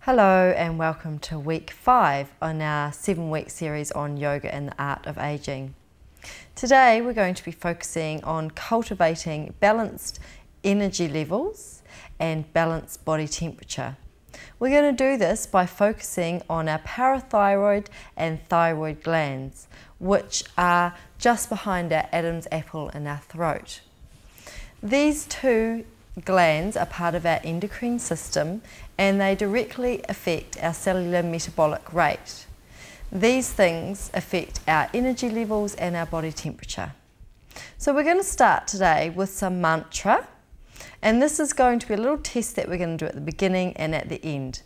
Hello and welcome to week 5 on our 7-week series on yoga and the art of aging. Today we're going to be focusing on cultivating balanced energy levels and balanced body temperature. We're going to do this by focusing on our parathyroid and thyroid glands, which are just behind our Adam's apple in our throat. These two glands are part of our endocrine system and they directly affect our cellular metabolic rate. These things affect our energy levels and our body temperature. So we're going to start today with some mantra, and this is going to be a little test that we're going to do at the beginning and at the end.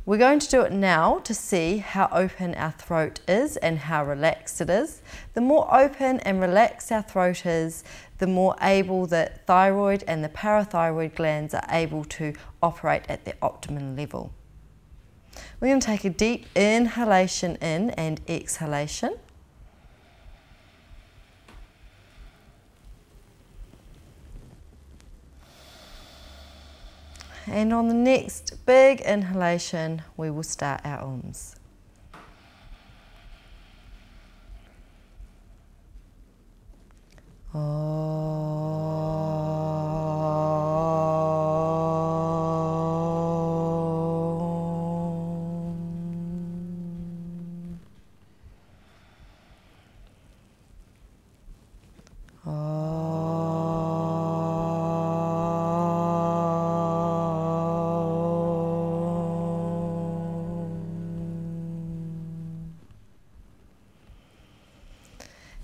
We're going to do it now to see how open our throat is and how relaxed it is. The more open and relaxed our throat is, the more able the thyroid and the parathyroid glands are able to operate at their optimum level. We're going to take a deep inhalation in and exhalation. And on the next big inhalation, we will start our ums.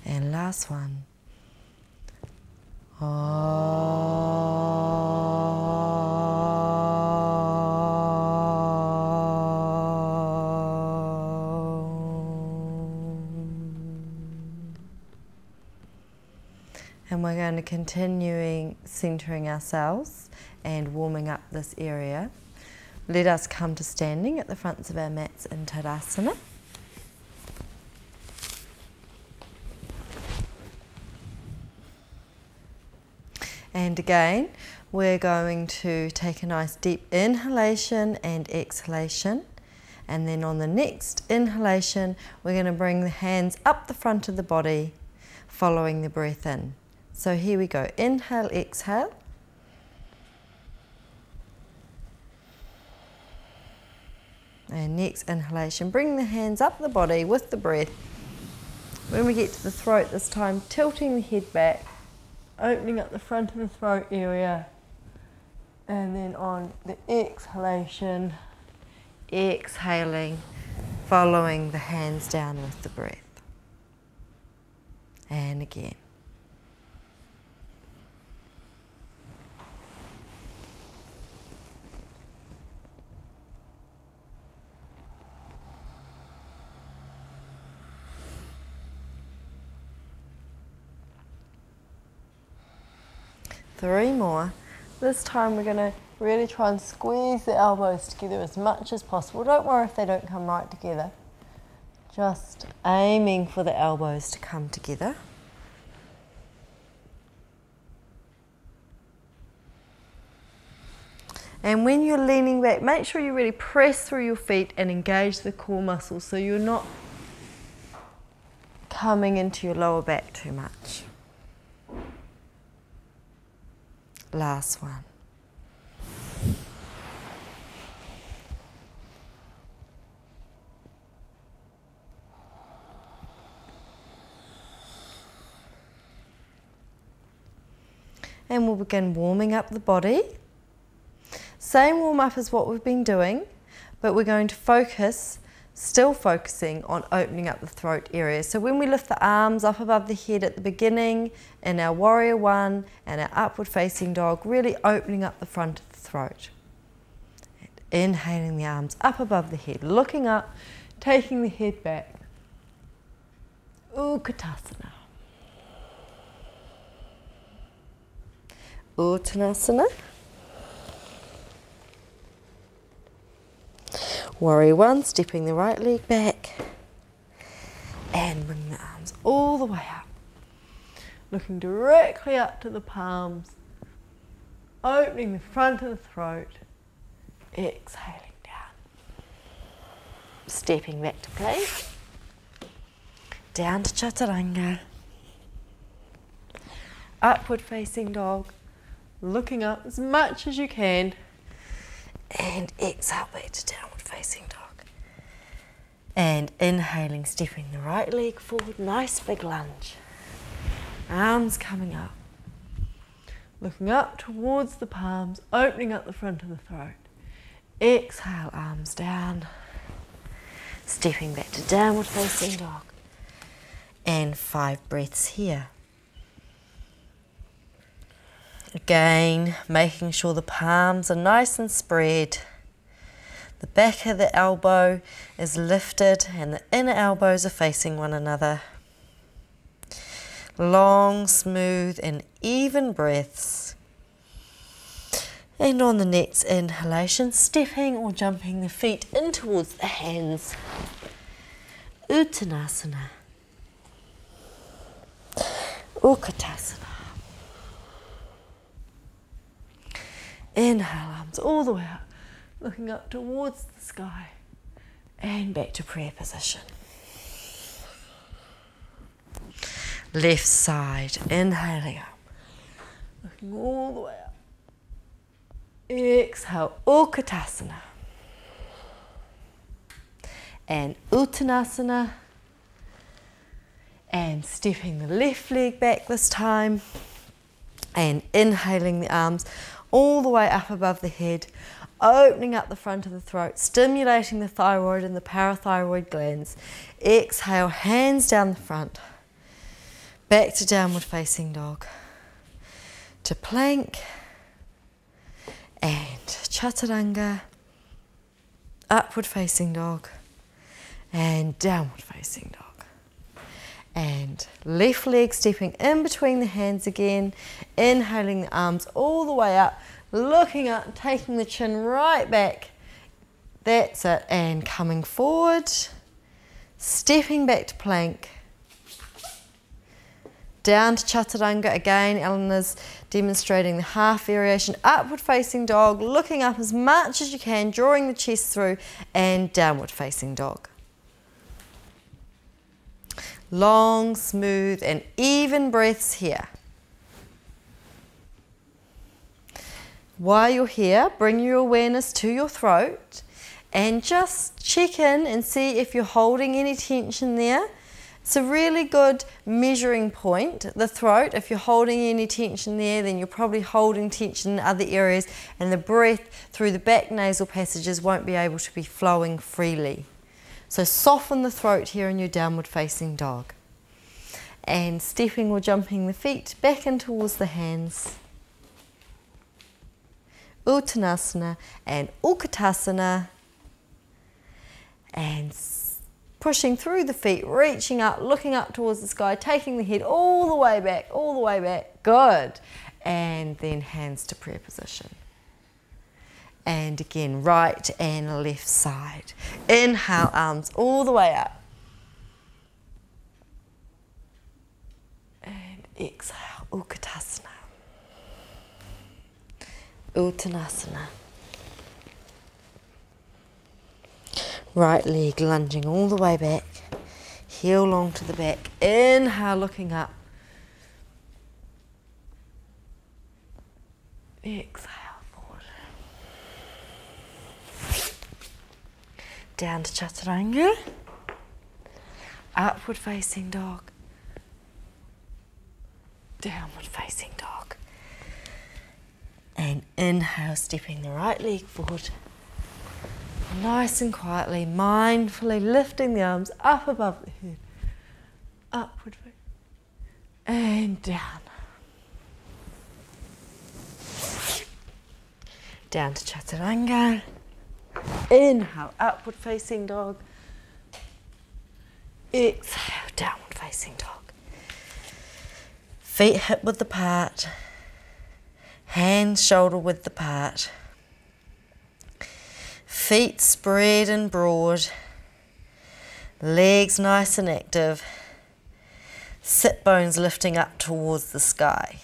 And last one. And we're going to continue centering ourselves and warming up this area. Let us come to standing at the fronts of our mats in Tadasana. And again, we're going to take a nice deep inhalation and exhalation. And then on the next inhalation, we're going to bring the hands up the front of the body, following the breath in. So here we go. Inhale, exhale. And next inhalation, bring the hands up the body with the breath. When we get to the throat this time, tilting the head back, opening up the front of the throat area, and then on the exhalation, exhaling, following the hands down with the breath. And again. Three more. This time we're going to really try and squeeze the elbows together as much as possible. Don't worry if they don't come right together. Just aiming for the elbows to come together. And when you're leaning back, make sure you really press through your feet and engage the core muscles so you're not coming into your lower back too much. Last one. And we'll begin warming up the body. Same warm up as what we've been doing, but we're going to focus, still focusing on opening up the throat area. So when we lift the arms up above the head at the beginning in our warrior one and our upward facing dog, really opening up the front of the throat. And inhaling the arms up above the head, looking up, taking the head back. Uttanasana. Uttanasana. Warrior one, stepping the right leg back and bring the arms all the way up. Looking directly up to the palms, opening the front of the throat, exhaling down. stepping back to plank. Down to chaturanga. Upward facing dog. Looking up as much as you can. And exhale back to downward facing dog. And inhaling, stepping the right leg forward. Nice big lunge. Arms coming up. Looking up towards the palms, opening up the front of the throat. Exhale, arms down. Stepping back to downward facing dog. And 5 breaths here. Again, making sure the palms are nice and spread. The back of the elbow is lifted and the inner elbows are facing one another. Long, smooth and even breaths. And on the next inhalation, stepping or jumping the feet in towards the hands. Uttanasana. Utkatasana. Inhale, arms all the way up, looking up towards the sky. And back to prayer position. Left side, inhaling up, looking all the way up. Exhale, Utkatasana. And Uttanasana. And stepping the left leg back this time. And inhaling the arms all the way up above the head, opening up the front of the throat, stimulating the thyroid and the parathyroid glands. Exhale, hands down the front. Back to downward facing dog. To plank. And chaturanga. Upward facing dog. And downward facing dog. And left leg stepping in between the hands again, inhaling the arms all the way up, looking up, taking the chin right back. That's it, and coming forward, stepping back to plank. Down to chaturanga again. Eleanor's demonstrating the half variation. Upward facing dog, looking up as much as you can, drawing the chest through, and downward facing dog. Long, smooth and even breaths here. While you're here, bring your awareness to your throat and just check in and see if you're holding any tension there. It's a really good measuring point, the throat. If you're holding any tension there, then you're probably holding tension in other areas, and the breath through the back nasal passages won't be able to be flowing freely. So soften the throat here in your downward facing dog. And stepping or jumping the feet back in towards the hands. Uttanasana and Utkatasana. And pushing through the feet, reaching up, looking up towards the sky, taking the head all the way back, all the way back. Good. And then hands to prayer position. And again, right and left side. Inhale, arms all the way up. And exhale, Utkatasana. Uttanasana. Right leg lunging all the way back. Heel long to the back. Inhale, looking up. Exhale. Down to chaturanga, upward facing dog, downward facing dog, and inhale, stepping the right leg forward, nice and quietly, mindfully lifting the arms up above the head, upward and down, down to chaturanga. Inhale, upward facing dog. Exhale, downward facing dog. Feet hip width apart. Hands shoulder width apart. Feet spread and broad. Legs nice and active. Sit bones lifting up towards the sky.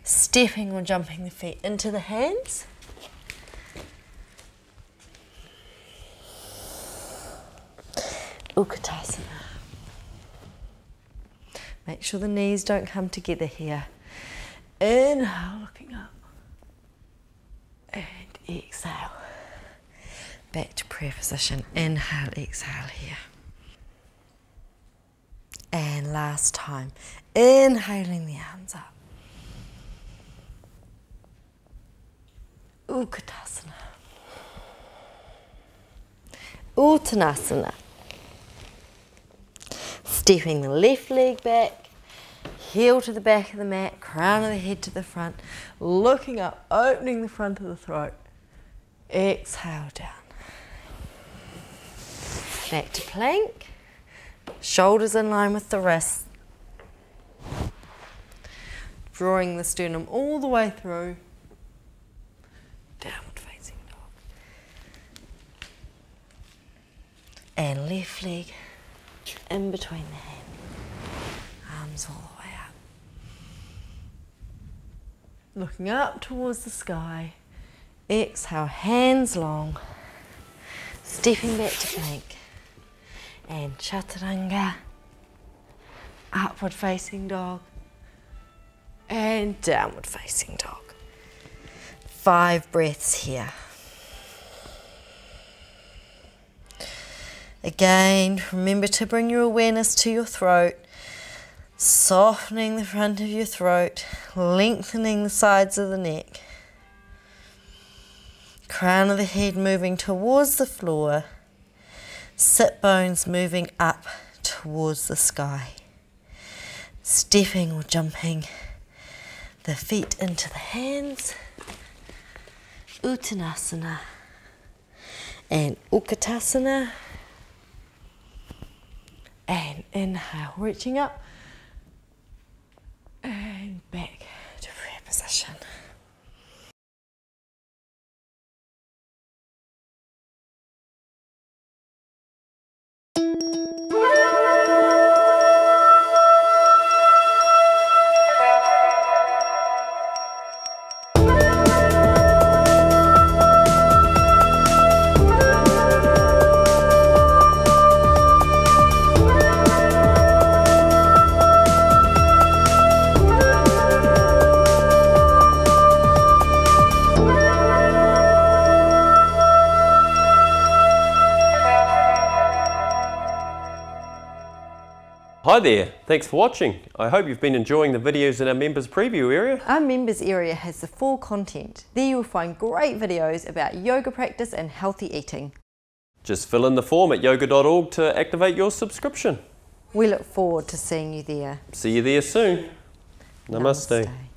Stepping or jumping the feet into the hands. Uttanasana. Make sure the knees don't come together here. Inhale, looking up. And exhale. Back to prayer position. Inhale, exhale here. And last time. Inhaling the arms up. Uttanasana. Uttanasana. Stepping the left leg back, heel to the back of the mat, crown of the head to the front, looking up, opening the front of the throat. Exhale down. Back to plank, shoulders in line with the wrists. Drawing the sternum all the way through. Downward facing dog. And left leg in between the hands. Arms all the way up. Looking up towards the sky. Exhale, hands long. Stepping back to plank. And chaturanga. Upward facing dog. And downward facing dog. 5 breaths here. Again, remember to bring your awareness to your throat, softening the front of your throat, lengthening the sides of the neck. Crown of the head moving towards the floor, sit bones moving up towards the sky. Stepping or jumping the feet into the hands. Uttanasana and Utkatasana. And inhale, reaching up and back to prayer position. Hi there, thanks for watching. I hope you've been enjoying the videos in our members preview area. Our members area has the full content. There you'll find great videos about yoga practice and healthy eating. Just fill in the form at yoga.org to activate your subscription. We look forward to seeing you there. See you there soon. Namaste. Namaste.